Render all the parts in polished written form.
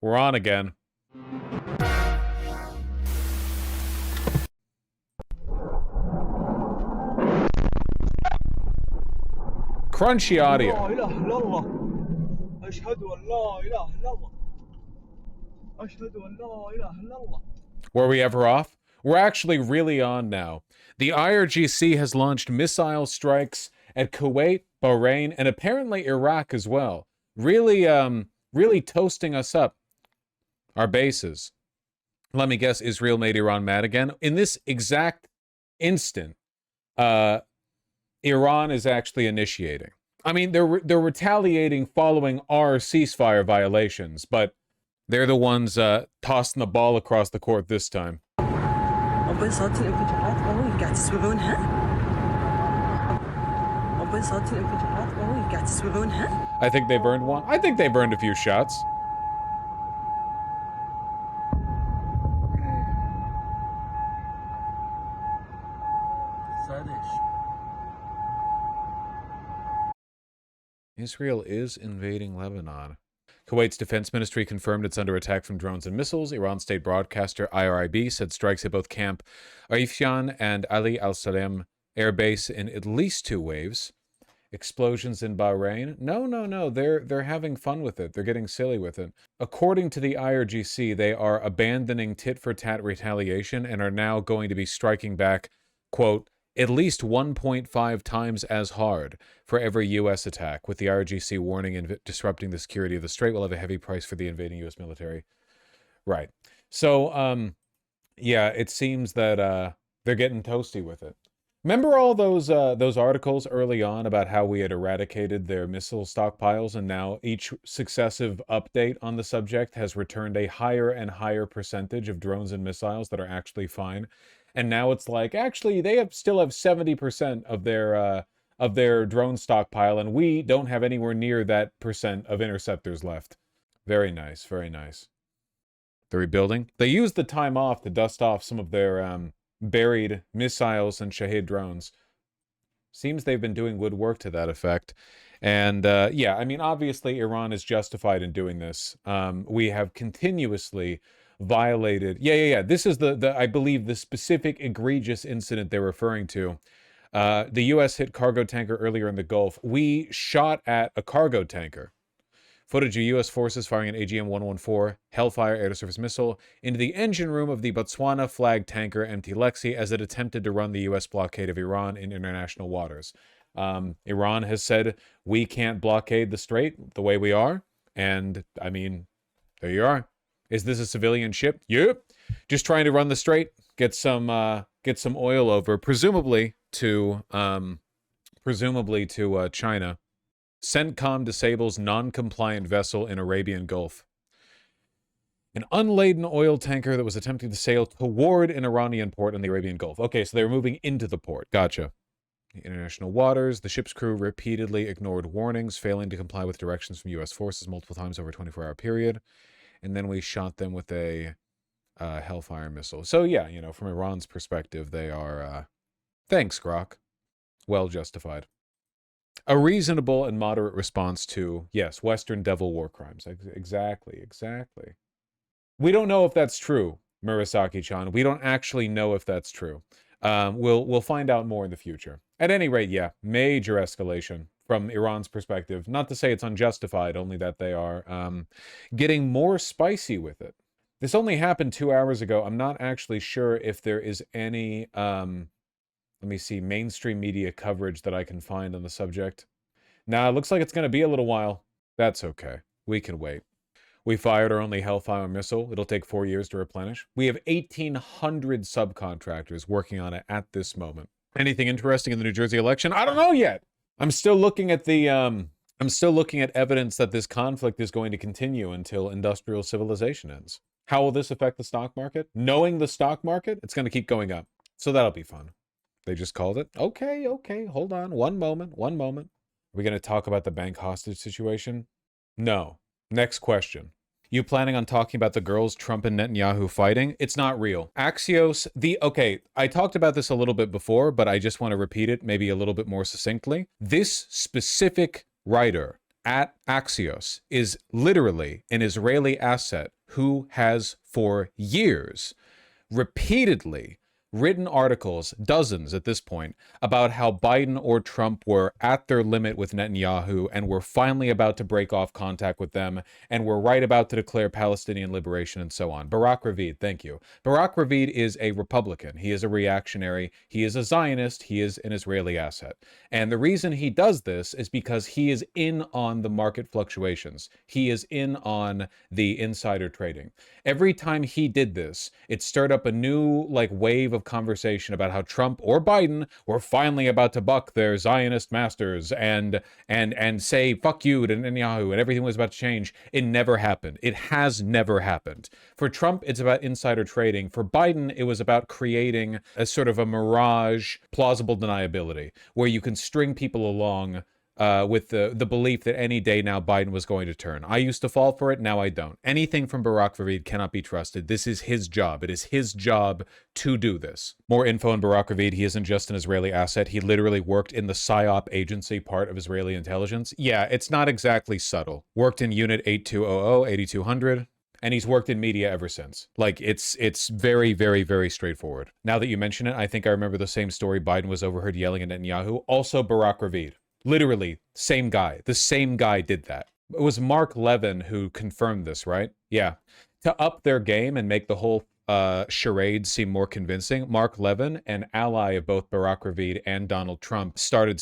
We're on again. Crunchy audio. Were we ever off? We're actually really on now. The IRGC has launched missile strikes at Kuwait, Bahrain, and apparently Iraq as well. Really, really toasting us up. Our bases. Let me guess, Israel made Iran mad again. In this exact instant, Iran is actually initiating. I mean, they're retaliating following our ceasefire violations, but they're the ones tossing the ball across the court this time. I think they burned one. I think they burned a few shots. Israel is invading Lebanon. Kuwait's defense ministry confirmed it's under attack from drones and missiles. Iran state broadcaster IRIB said strikes at both Camp Aifyan and Ali al-Salem air base in at least 2 waves. Explosions in Bahrain? No. They're having fun with it. They're getting silly with it. According to the IRGC, they are abandoning tit-for-tat retaliation and are now going to be striking back, quote, at least 1.5 times as hard for every U.S. attack, with the IRGC warning and disrupting the security of the Strait will have a heavy price for the invading U.S. military. Right. So, yeah, it seems that they're getting toasty with it. Remember all those articles early on about how we had eradicated their missile stockpiles, and now each successive update on the subject has returned a higher and higher percentage of drones and missiles that are actually fine. And now it's like, actually, they still have 70% of their drone stockpile, and we don't have anywhere near that percent of interceptors left. Very nice, very nice. They're rebuilding. They used the time off to dust off some of their buried missiles and Shahed drones. Seems they've been doing good work to that effect. And yeah, I mean, obviously, Iran is justified in doing this. We have continuously violated. Yeah. This is the I believe the specific egregious incident they're referring to. The U.S. hit cargo tanker earlier in the Gulf. We shot at a cargo tanker. Footage of U.S. forces firing an AGM-114 Hellfire air-to-surface missile into the engine room of the Botswana-flagged tanker MT Lexi as it attempted to run the U.S. blockade of Iran in international waters. Iran has said, we can't blockade the Strait the way we are. And, I mean, there you are. Is this a civilian ship? Yep. Just trying to run the Strait, get some oil over, presumably to China. CENTCOM disables non-compliant vessel in Arabian Gulf. An unladen oil tanker that was attempting to sail toward an Iranian port in the Arabian Gulf. Okay, so they were moving into the port. Gotcha. International waters. The ship's crew repeatedly ignored warnings, failing to comply with directions from U.S. forces multiple times over a 24-hour period. And then we shot them with a Hellfire missile. So yeah, you know, from Iran's perspective, they are, thanks, Grok. Well justified. A reasonable and moderate response to, yes, Western devil war crimes. Exactly. We don't know if that's true, Murasaki-chan. We don't actually know if that's true. We'll find out more in the future. At any rate, yeah, major escalation from Iran's perspective. Not to say it's unjustified, only that they are getting more spicy with it. This only happened 2 hours ago. I'm not actually sure if there is any, let me see, mainstream media coverage that I can find on the subject. Nah, it looks like it's going to be a little while. That's okay. We can wait. We fired our only Hellfire missile. It'll take 4 years to replenish. We have 1,800 subcontractors working on it at this moment. Anything interesting in the New Jersey election? I don't know yet. I'm still looking at evidence that this conflict is going to continue until industrial civilization ends. How will this affect the stock market? Knowing the stock market, it's going to keep going up. So that'll be fun. They just called it. Okay. Hold on. One moment. Are we going to talk about the bank hostage situation? No. Next question. You planning on talking about the girls Trump and Netanyahu fighting? It's not real. Axios, okay, I talked about this a little bit before, but I just want to repeat it maybe a little bit more succinctly. This specific writer, at Axios is literally an Israeli asset who has for years repeatedly written articles, dozens at this point, about how Biden or Trump were at their limit with Netanyahu and were finally about to break off contact with them and were right about to declare Palestinian liberation and so on. Barak Ravid, thank you. Barak Ravid is a Republican. He is a reactionary. He is a Zionist. He is an Israeli asset. And the reason he does this is because he is in on the market fluctuations. He is in on the insider trading. Every time he did this, it stirred up a new wave of conversation about how Trump or Biden were finally about to buck their Zionist masters and say fuck you to Netanyahu and everything was about to change. It never happened. It has never happened. For Trump, it's about insider trading. For Biden, it was about creating a sort of a mirage, plausible deniability, where you can string people along with the belief that any day now Biden was going to turn. I used to fall for it, now I don't. Anything from Barak Ravid cannot be trusted. This is his job. It is his job to do this. More info on Barak Ravid. He isn't just an Israeli asset. He literally worked in the PSYOP agency part of Israeli intelligence. Yeah, it's not exactly subtle. Worked in Unit 8200, 8200. And he's worked in media ever since. It's very, very, very straightforward. Now that you mention it, I think I remember the same story. Biden was overheard yelling at Netanyahu. Also Barak Ravid. Literally, same guy. The same guy did that. It was Mark Levin who confirmed this, right? Yeah. To up their game and make the whole charade seem more convincing, Mark Levin, an ally of both Barak Ravid and Donald Trump, said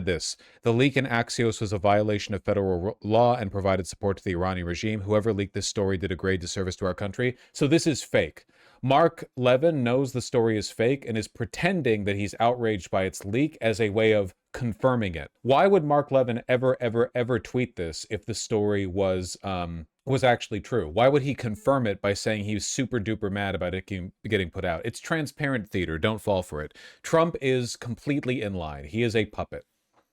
this: the leak in Axios was a violation of federal law and provided support to the Iranian regime. Whoever leaked this story did a great disservice to our country. So this is fake. Mark Levin knows the story is fake and is pretending that he's outraged by its leak as a way of confirming it. Why would Mark Levin ever tweet this if the story was actually true? Why would he confirm it by saying he was super duper mad about it getting put out? It's transparent theater. Don't fall for it. Trump is completely in line. He is a puppet.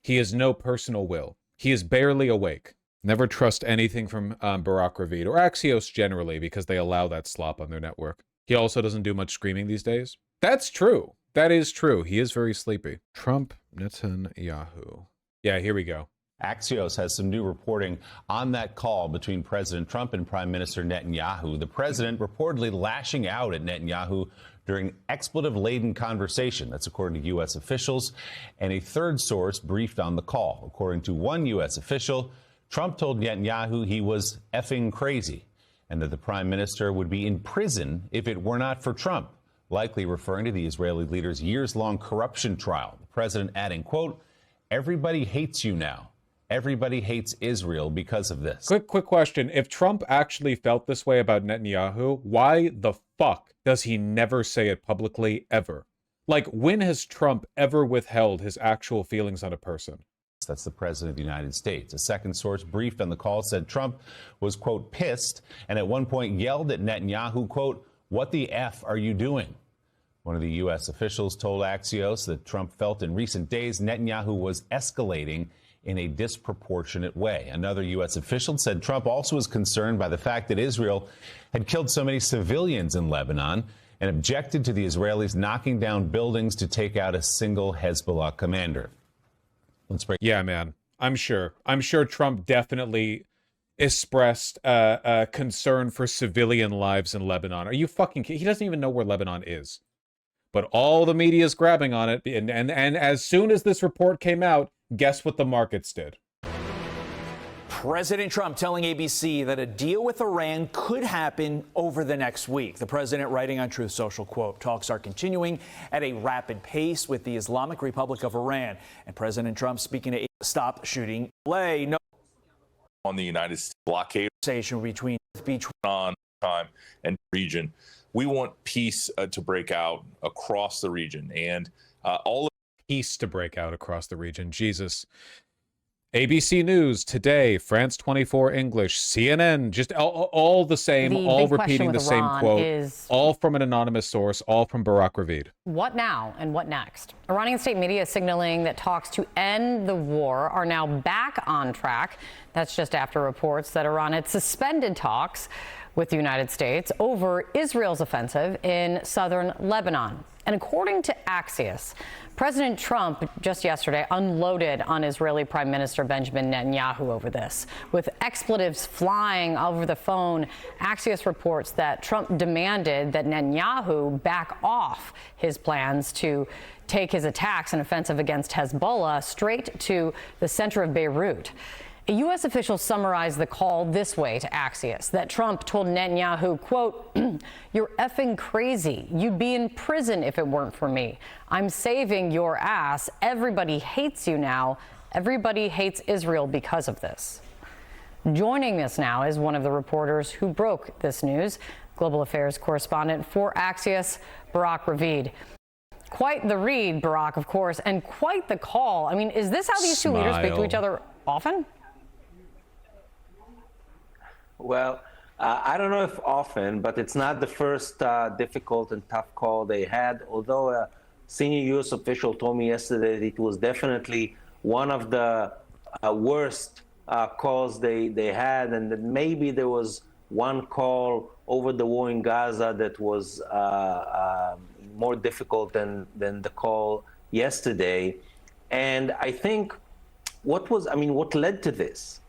He has no personal will. He is barely awake. Never trust anything from Barak Ravid or Axios generally because they allow that slop on their network. He also doesn't do much screaming these days. That's true. That is true. He is very sleepy. Trump, Netanyahu. Yeah, here we go. Axios has some new reporting on that call between President Trump and Prime Minister Netanyahu. The president reportedly lashing out at Netanyahu during expletive-laden conversation. That's according to U.S. officials. And a third source briefed on the call. According to one U.S. official, Trump told Netanyahu he was effing crazy and that the prime minister would be in prison if it were not for Trump, likely referring to the Israeli leader's years-long corruption trial. The president adding, quote, everybody hates you now. Everybody hates Israel because of this. Quick question. If Trump actually felt this way about Netanyahu, why the fuck does he never say it publicly ever? When has Trump ever withheld his actual feelings on a person? That's the president of the United States. A second source briefed on the call said Trump was, quote, pissed and at one point yelled at Netanyahu, quote, what the F are you doing? One of the U.S. officials told Axios that Trump felt in recent days Netanyahu was escalating in a disproportionate way. Another U.S. official said Trump also was concerned by the fact that Israel had killed so many civilians in Lebanon and objected to the Israelis knocking down buildings to take out a single Hezbollah commander. Yeah, man. I'm sure Trump definitely expressed concern for civilian lives in Lebanon. Are you fucking kidding? He doesn't even know where Lebanon is. But all the media is grabbing on it. And as soon as this report came out, guess what the markets did? President Trump telling ABC that a deal with Iran could happen over the next week. The president writing on Truth Social, quote, talks are continuing at a rapid pace with the Islamic Republic of Iran. And President Trump speaking to stop shooting delay. No on the United States blockade between on time and region. We want peace to break out across the region and all of peace to break out across the region. Jesus. ABC News, Today, France 24 English, CNN, just all the same, all repeating the same quote, all from an anonymous source, all from Barak Ravid. What now and what next? Iranian state media is signaling that talks to end the war are now back on track. That's just after reports that Iran had suspended talks with the United States over Israel's offensive in southern Lebanon. And according to Axios, President Trump just yesterday unloaded on Israeli Prime Minister Benjamin Netanyahu over this, with expletives flying over the phone. Axios reports that Trump demanded that Netanyahu back off his plans to take his attacks and offensive against Hezbollah straight to the center of Beirut. A U.S. official summarized the call this way to Axios, that Trump told Netanyahu, quote, "You're effing crazy. You'd be in prison if it weren't for me. I'm saving your ass. Everybody hates you now. Everybody hates Israel because of this." Joining us now is one of the reporters who broke this news, global affairs correspondent for Axios, Barak Ravid. Quite the read, Barak, of course, and quite the call. I mean, is this how these two leaders speak to each other often? Well, I don't know if often, but it's not the first difficult and tough call they had, although a senior U.S. official told me yesterday that it was definitely one of the worst calls they had, and that maybe there was one call over the war in Gaza that was more difficult than the call yesterday. And I think what led to this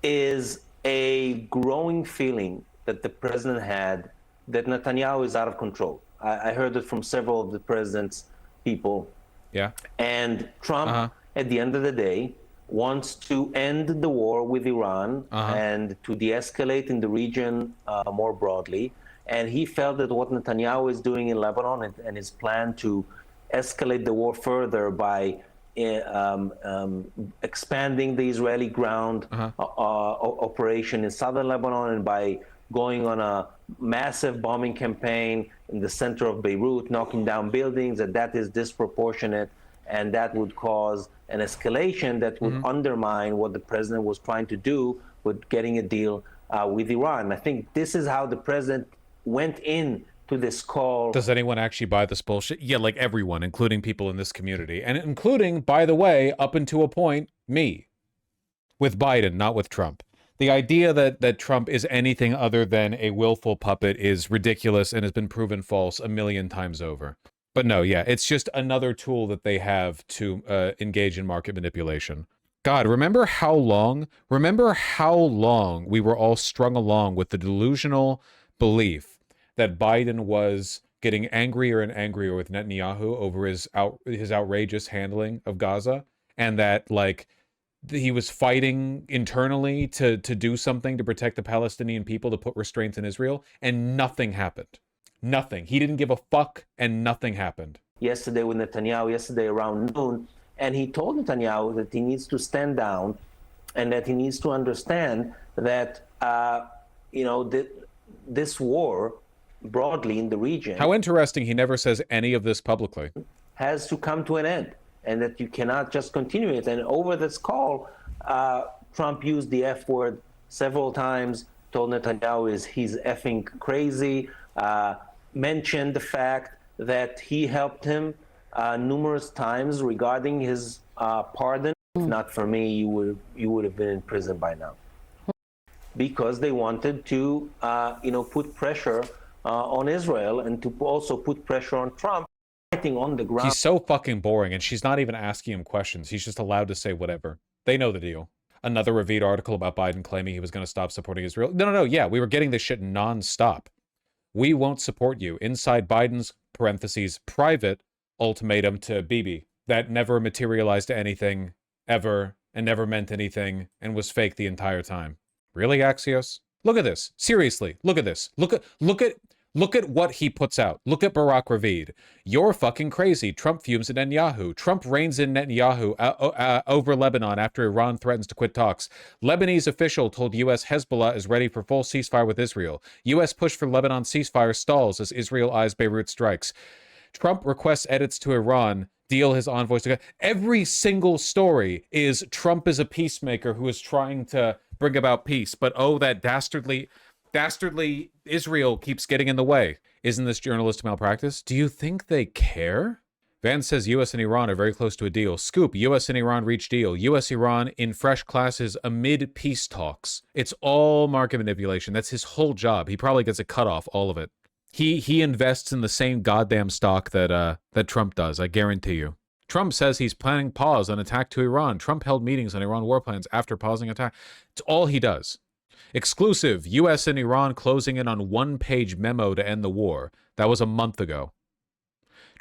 is a growing feeling that the president had that Netanyahu is out of control. I heard it from several of the president's people. Yeah. And Trump, at the end of the day, wants to end the war with Iran and to de-escalate in the region more broadly. And he felt that what Netanyahu is doing in Lebanon and his plan to escalate the war further by expanding the Israeli ground operation in southern Lebanon and by going on a massive bombing campaign in the center of Beirut, knocking down buildings, that is disproportionate, and that would cause an escalation that would undermine what the president was trying to do with getting a deal with Iran. I think this is how the president went in to this call. Does anyone actually buy this bullshit? Yeah, like everyone, including people in this community. And including, by the way, up until a point, me. With Biden, not with Trump. The idea that Trump is anything other than a willful puppet is ridiculous and has been proven false a million times over. But no, yeah, it's just another tool that they have to engage in market manipulation. God, remember how long we were all strung along with the delusional belief that Biden was getting angrier and angrier with Netanyahu over his outrageous handling of Gaza, and that like he was fighting internally to do something to protect the Palestinian people, to put restraints in Israel, and nothing happened. Nothing. He didn't give a fuck, and nothing happened. Yesterday with Netanyahu, yesterday around noon, and he told Netanyahu that he needs to stand down and that he needs to understand that, this war broadly in the region. How interesting he never says any of this publicly. Has to come to an end, and that you cannot just continue it. And over this call, Trump used the F word several times, told Netanyahu he's effing crazy, mentioned the fact that he helped him numerous times regarding his pardon. If not for me, you would have been in prison by now. Because they wanted to, put pressure on Israel and to also put pressure on Trump fighting on the ground. He's so fucking boring, and she's not even asking him questions. He's just allowed to say whatever. They know the deal. Another Ravid article about Biden claiming he was going to stop supporting Israel. No. Yeah, we were getting this shit nonstop. We won't support you. Inside Biden's parentheses private ultimatum to Bibi that never materialized to anything ever and never meant anything and was fake the entire time. Really, Axios? Look at this. Seriously, look at this. Look at what he puts out. Look at Barak Ravid. You're fucking crazy. Trump fumes at Netanyahu. Trump reins in Netanyahu over Lebanon after Iran threatens to quit talks. Lebanese official told U.S. Hezbollah is ready for full ceasefire with Israel. U.S. push for Lebanon ceasefire stalls as Israel eyes Beirut strikes. Trump requests edits to Iran. Deal his envoys to... Every single story is Trump is a peacemaker who is trying to bring about peace. But oh, that dastardly Israel keeps getting in the way. Isn't this journalistic malpractice? Do you think they care? Vance says U.S. and Iran are very close to a deal. Scoop, U.S. and Iran reach deal. U.S.-Iran in fresh classes amid peace talks. It's all market manipulation. That's his whole job. He probably gets a cut off, all of it. He invests in the same goddamn stock that Trump does, I guarantee you. Trump says he's planning pause on attack to Iran. Trump held meetings on Iran war plans after pausing attack. It's all he does. Exclusive, U.S. and Iran closing in on one-page memo to end the war. That was a month ago.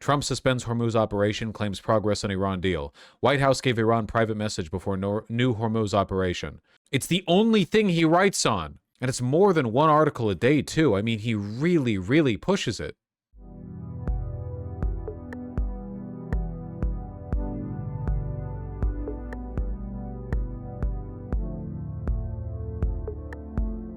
Trump suspends Hormuz operation, claims progress on Iran deal. White House gave Iran private message before new Hormuz operation. It's the only thing he writes on. And it's more than one article a day, too. I mean, he really, really pushes it.